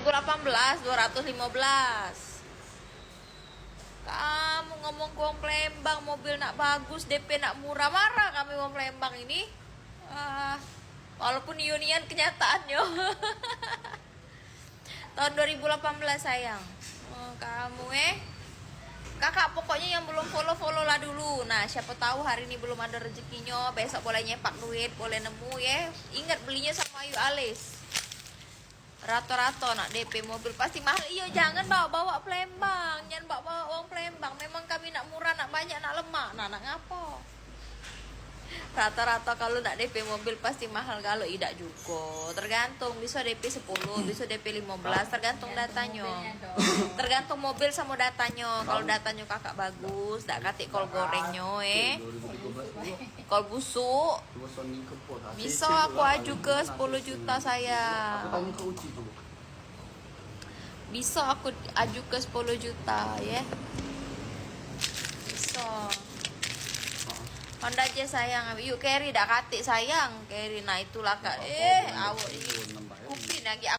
2018 215. Kamu ngomong uang Palembang, mobil nak bagus, DP nak murah, marah kami uang Palembang ini. Walaupun unian kenyataannya. Tahun 2018 sayang. Kamu kakak pokoknya yang belum follow lah dulu. Nah siapa tahu hari ini belum ada rezekinya, besok boleh nyepak duit, boleh nemu ya. Ingat belinya sama Ayu Alis. Rato-rato nak DP mobil pasti mahal. Iyo jangan bawa Palembang, jangan bawa uang Palembang. Memang kami nak murah, nak banyak, nak lemak. Nah nak ngapo? Rata-rata kalau nak DP mobil pasti mahal, kalau tidak juga. Tergantung, bisa DP 10, bisa DP 15, tergantung datanya. Tergantung mobil sama datanya. Kalau datanya kakak bagus, tak katik kol gorengnya kol busuk. Bisa aku aju ke 10 juta saya. Bisa aku aju ke 10 juta ya. Bisa. Honda aja sayang, yuk carry dak katik sayang, carry. Nah itulah kak, awak ini kupin lagi.